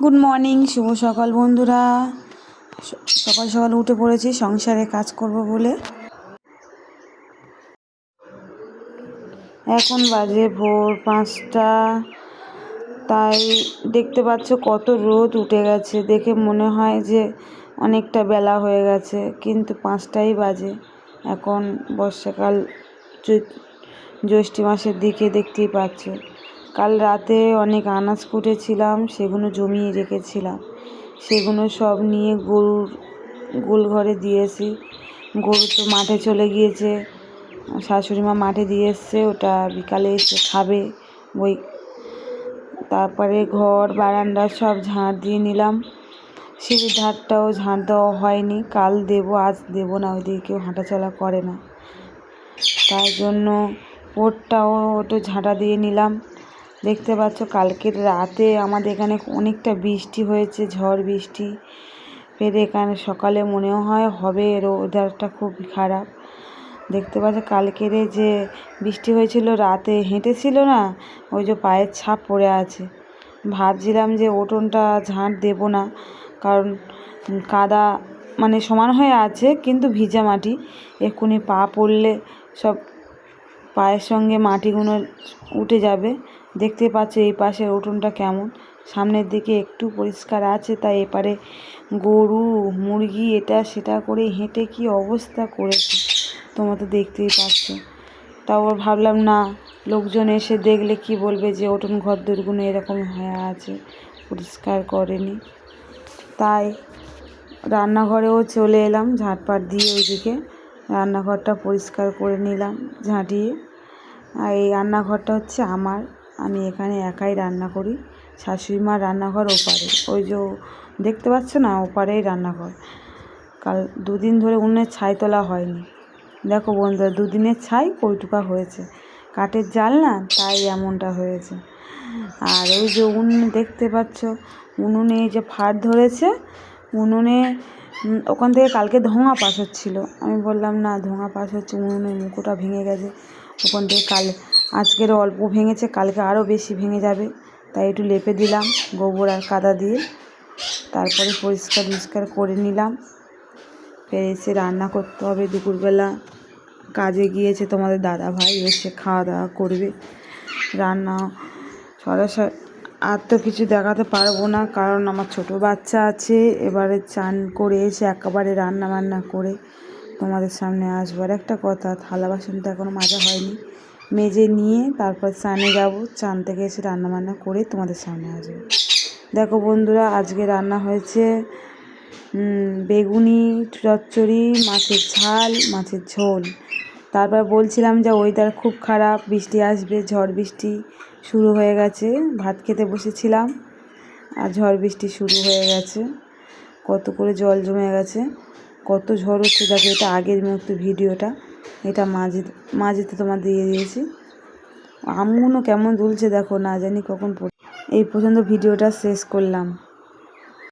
Good morning, শুভ সকাল বন্ধুরা। সকাল সকাল উঠে পড়েছি সংসারে কাজ করব বলে। এখন বাজে ভোর 5টা। তাই দেখতে পাচ্ছ কত রোদ উঠে গেছে। দেখে মনে হয় যে অনেকটা বেলা হয়ে গেছে, কিন্তু 5টাই বাজে। এখন বর্ষাকাল, জ্যৈষ্ঠ মাসের দিকে দেখতেই পাচ্ছ। কাল রাতে অনেক আনাজ কুটেছিলাম, সেগুলো জমিয়ে রেখেছিলাম। সেগুলো সব নিয়ে গরুর গোল ঘরে দিয়েছি। গরু তো মাঠে চলে গিয়েছে, শাশুড়ি মা মাঠে দিয়ে এসছে, ওটা বিকালে এসে খাবে। ওই তারপরে ঘর বারান্দা সব ঝাঁট দিয়ে নিলাম। সিঁড়ির ধারটাও ঝাঁট দেওয়া হয়নি, কাল দেবো, আজ দেবো না, ওইদিকে কেউ হাঁটাচলা করে না, তাই জন্য ওটাও একটু ঝাঁটা দিয়ে নিলাম। দেখতে পাচ্ছ কালকের রাতে আমাদের এখানে অনেকটা বৃষ্টি হয়েছে, ঝড় বৃষ্টি। ফের এখানে সকালে মনেও হয় হবে, ওয়েদারটা খুব খারাপ। দেখতে পাচ্ছ কালকের যে বৃষ্টি হয়েছিল, রাতে হেঁটেছিল না, ওই যে পায়ের ছাপ পড়ে আছে। ভাবছিলাম যে উঠোনটা ঝাঁট দেবো না, কারণ কাদা মানে সমান হয়ে আছে, কিন্তু ভিজা মাটি, এক্ষুনি পা পড়লে সব পায়ের সঙ্গে মাটিগুলো উঠে যাবে। দেখতে পাচ্ছ এই পাশের উঠোনটা কেমন, সামনের দিকে একটু পরিষ্কার আছে, তাই এপারে গরু মুরগি এটা সেটা করে হেঁটে কি অবস্থা করেছে তোমরা তো দেখতেই পাচ্ছ। তাও ভাবলাম না, লোকজন এসে দেখলে কি বলবে যে উঠোন ঘর দোরগুলো এরকম হয়ে আছে, পরিষ্কার করেনি। তাই রান্নাঘরেও চলে এলাম, ঝাঁটপাট দিয়ে ওইদিকে রান্নাঘরটা পরিষ্কার করে নিলাম ঝাঁটিয়ে। আর এই রান্নাঘরটা হচ্ছে আমার, আমি এখানে একাই রান্না করি। শাশুড়ি মার রান্নাঘর ওপারে, ওই যে দেখতে পাচ্ছ না, ওপারেই রান্নাঘর। কাল 2 দিন ধরে উনুনের ছাই তোলা হয়নি। দেখো বন্ধুরা, 2 দিনের ছাই কৌটুকা হয়েছে, কাঠের জাল না, তাই এমনটা হয়েছে। আর ওই যে উনুনে দেখতে পাচ্ছ, উনুনে যে ফাট ধরেছে, উনুনে ওখান থেকে কালকে ধোঁয়া পাস হচ্ছিল। আমি বললাম না, ধোঁয়া পাস হচ্ছে, উনুনের মুখোটা ভেঙে গেছে ওখান থেকে। আজকের অল্প ভেঙেছে, কালকে আরও বেশি ভেঙে যাবে, তাই একটু লেপে দিলাম গোবর আর কাদা দিয়ে। তারপরে পরিষ্কার করে নিলাম। ফের এসে রান্না করতে হবে। দুপুরবেলা কাজে গিয়েছে তোমাদের দাদা ভাই, এসে খাওয়া দাওয়া করবে। রান্না সরাসরি আর তো কিছু দেখাতে পারবো না, কারণ আমার ছোটো বাচ্চা আছে। এবারে চান করে এসে একেবারে রান্না বান্না করে তোমাদের সামনে আসবো। আর একটা কথা, থালা বাসন তো এখনও মাজা হয়নি, মেজে নিয়ে তারপর চানে যাব, চান থেকে এসে রান্না বান্না করে তোমাদের সামনে আসবো। দেখো বন্ধুরা, আজকে রান্না হয়েছে বেগুনি চচ্চড়ি, মাছের ঝাল, মাছের ঝোল। তারপর বলছিলাম যে ওয়েদার খুব খারাপ, বৃষ্টি আসবে, ঝড় বৃষ্টি শুরু হয়ে গেছে। ভাত খেতে বসেছিলাম আর ঝড় বৃষ্টি শুরু হয়ে গেছে, কত করে জল জমে গেছে, কত ঝড় হচ্ছে। দেখো এটা আগের মুহূর্তে ভিডিওটা, এটা মাঝেতে তোমার দিয়ে দিয়েছি। আমগুলো কেমন দুলছে দেখো, না জানি কখন এই পর্যন্ত ভিডিওটা শেষ করলাম।